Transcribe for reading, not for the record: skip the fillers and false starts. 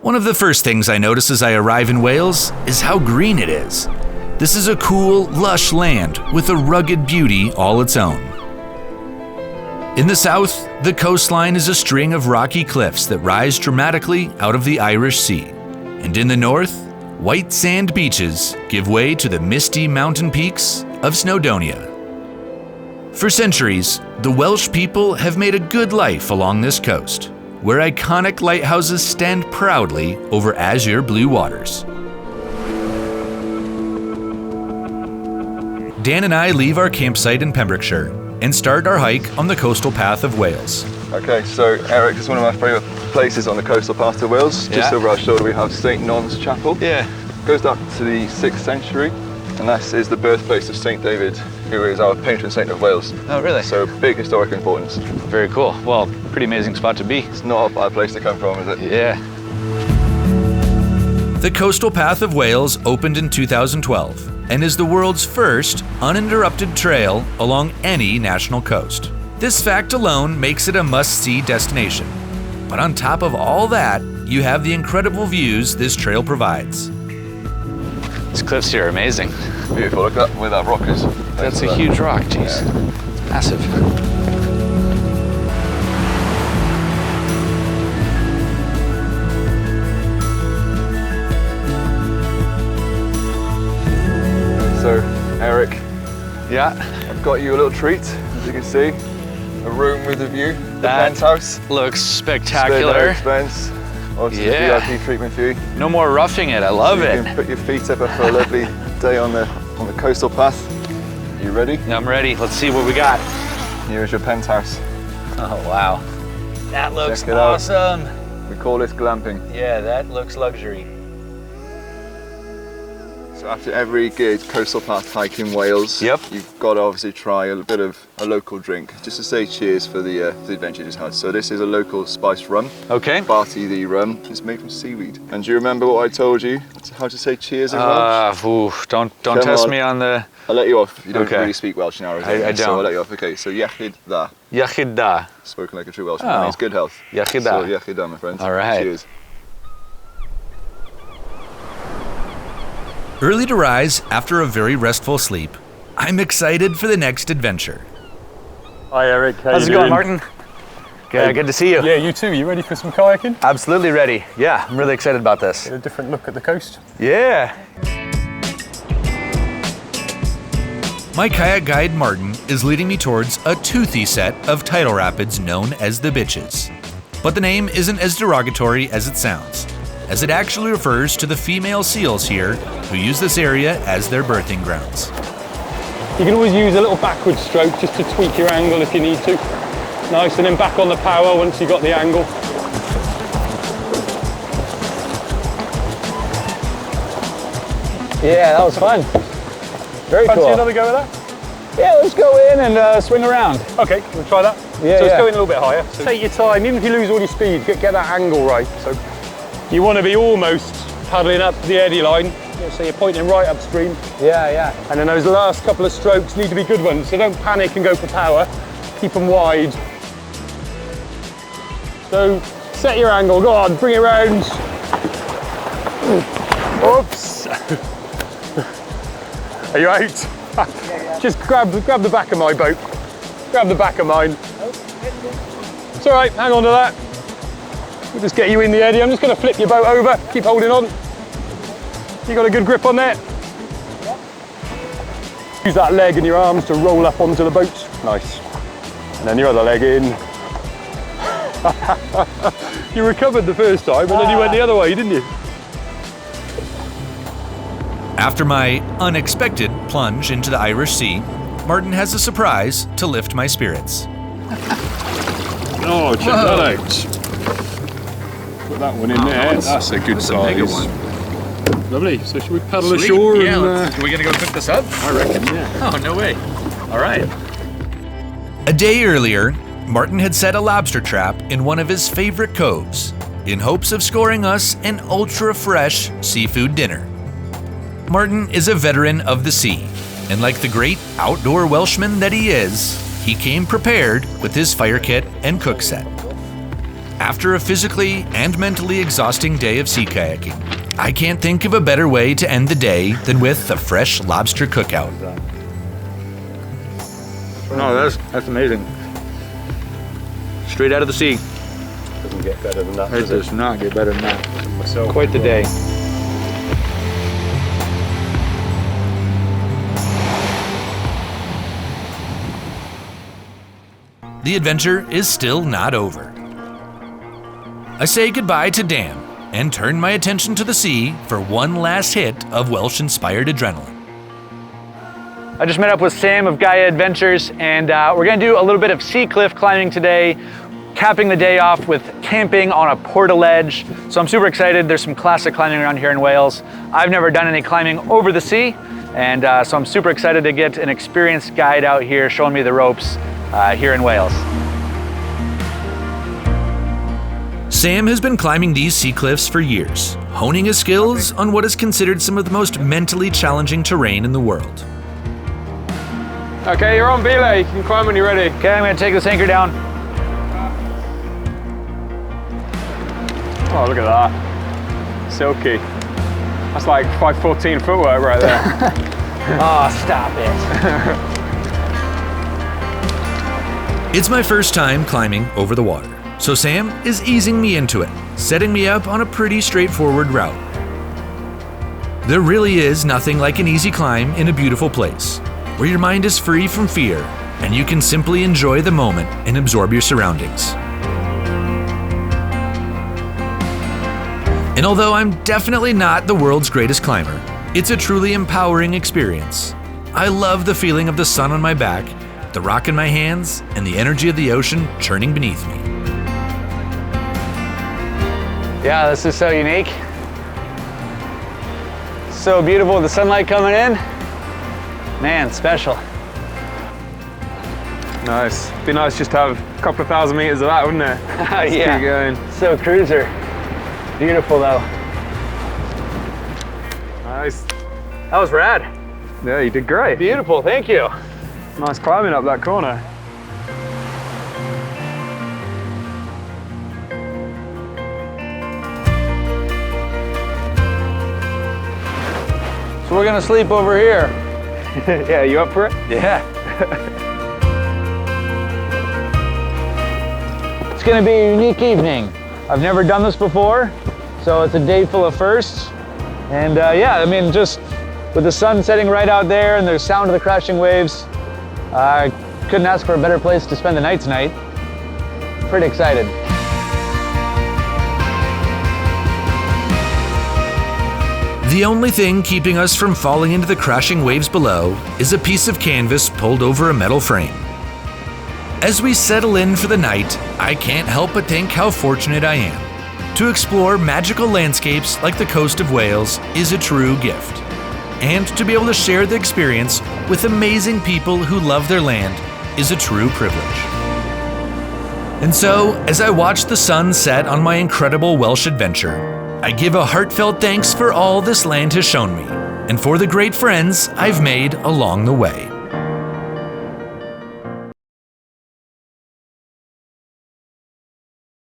One of the first things I notice as I arrive in Wales is how green it is. This is a cool, lush land with a rugged beauty all its own. In the south, the coastline is a string of rocky cliffs that rise dramatically out of the Irish Sea. And in the north, white sand beaches give way to the misty mountain peaks of Snowdonia. For centuries, the Welsh people have made a good life along this coast, where iconic lighthouses stand proudly over azure blue waters. Dan and I leave our campsite in Pembrokeshire and start our hike on the coastal path of Wales. Okay, so Eric, it's one of my favourite places on the coastal path of Wales. Just over our shoulder we have St Non's Chapel. Yeah. It goes back to the 6th century, and this is the birthplace of St David, who is our patron saint of Wales. Oh, really? So big historic importance. Very cool. Well, pretty amazing spot to be. It's not a bad place to come from, is it? Yeah. The coastal path of Wales opened in 2012 and is the world's first uninterrupted trail along any national coast. This fact alone makes it a must-see destination. But on top of all that, you have the incredible views this trail provides. These cliffs here are amazing. Beautiful, look at where that rock is. That's a huge rock, jeez. Yeah. It's massive. So, Eric. Yeah? I've got you a little treat, as you can see. A room with a view, the penthouse. Looks spectacular. Expense. Obviously, Yeah. VIP treatment for you. No more roughing it, I love so it. You can put your feet up for a lovely day on the coastal path. You ready? I'm ready, let's see what we got. Here's your penthouse. Oh, wow. That looks Check it out. awesome. We call this glamping. Yeah, that looks luxury. So after every good coastal path hike in Wales, you've got to obviously try a bit of a local drink, just to say cheers for the adventure you just had. So this is a local spiced rum. Okay. Barty the rum. It's made from seaweed. And do you remember what I told you? How to say cheers in Welsh? Don't test me on the... I'll let you off. You don't really speak Welsh now, I don't. So I'll let you off. Okay, so iechyd da. Iechyd da. Spoken like a true Welshman. That means good health. Iechyd da. So iechyd da, my friend. All right. Cheers. Early to rise after a very restful sleep, I'm excited for the next adventure. Hi Eric, how's it going, Martin? Good to see you. Yeah, you too. You ready for some kayaking? Absolutely ready. Yeah, I'm really excited about this. Get a different look at the coast. Yeah. My kayak guide Martin is leading me towards a toothy set of tidal rapids known as the Bitches. But the name isn't as derogatory as it sounds, as it actually refers to the female seals here who use this area as their birthing grounds. You can always use a little backward stroke just to tweak your angle if you need to. Nice, and then back on the power once you've got the angle. Yeah, that was fun. Very cool. Fancy another go with that? Yeah, let's go in and swing around. Okay, we'll try that. Yeah, so let's go in a little bit higher. So take your time, even if you lose all your speed, get that angle right. So you want to be almost paddling up the eddy line, so you're pointing right upstream. Yeah. And then those last couple of strokes need to be good ones, so don't panic and go for power. Keep them wide. So set your angle, go on, bring it round. Oops. Are you out? Just grab the back of my boat. Grab the back of mine. It's all right, hang on to that. We'll just get you in the eddy. I'm just going to flip your boat over. Keep holding on. You got a good grip on there? Use that leg and your arms to roll up onto the boat. Nice. And then your other leg in. You recovered the first time and then you went the other way, didn't you? After my unexpected plunge into the Irish Sea, Martin has a surprise to lift my spirits. Oh, check that out. Put that one in there. That's a good size. Lovely. So should we paddle ashore? Yeah, and, are we gonna go cook this up? I reckon, yeah. Oh, no way. All right. A day earlier, Martin had set a lobster trap in one of his favorite coves in hopes of scoring us an ultra-fresh seafood dinner. Martin is a veteran of the sea, and like the great outdoor Welshman that he is, he came prepared with his fire kit and cook set. After a physically and mentally exhausting day of sea kayaking, I can't think of a better way to end the day than with a fresh lobster cookout. No, that's amazing. Straight out of the sea. Doesn't get better than that. It does not get better than that. Myself. Quite the day. The adventure is still not over. I say goodbye to Dan and turn my attention to the sea for one last hit of Welsh-inspired adrenaline. I just met up with Sam of Gaia Adventures, and we're gonna do a little bit of sea cliff climbing today, capping the day off with camping on a portaledge. So I'm super excited. There's some classic climbing around here in Wales. I've never done any climbing over the sea, and so I'm super excited to get an experienced guide out here showing me the ropes here in Wales. Sam has been climbing these sea cliffs for years, honing his skills on what is considered some of the most mentally challenging terrain in the world. Okay, you're on belay. You can climb when you're ready. Okay, I'm gonna take this anchor down. Oh, look at that. Silky. That's like 514 footwork right there. Oh, stop it. It's my first time climbing over the water, so Sam is easing me into it, setting me up on a pretty straightforward route. There really is nothing like an easy climb in a beautiful place, where your mind is free from fear and you can simply enjoy the moment and absorb your surroundings. And although I'm definitely not the world's greatest climber, it's a truly empowering experience. I love the feeling of the sun on my back, the rock in my hands, and the energy of the ocean churning beneath me. Yeah, this is so unique. So beautiful with the sunlight coming in. Man, special. Nice. Be nice just to have a couple of thousand meters of that, wouldn't it? Let's Yeah. keep going. So cruiser. Beautiful though. Nice. That was rad. Yeah, you did great. Beautiful, thank you. Nice climbing up that corner. So we're gonna sleep over here. Yeah, you up for it? Yeah. It's gonna be a unique evening. I've never done this before, so it's a day full of firsts. And yeah, I mean, just with the sun setting right out there and the sound of the crashing waves, I couldn't ask for a better place to spend the night tonight. Pretty excited. The only thing keeping us from falling into the crashing waves below is a piece of canvas pulled over a metal frame. As we settle in for the night, I can't help but think how fortunate I am. To explore magical landscapes like the coast of Wales is a true gift. And to be able to share the experience with amazing people who love their land is a true privilege. And so, as I watch the sun set on my incredible Welsh adventure, I give a heartfelt thanks for all this land has shown me, and for the great friends I've made along the way.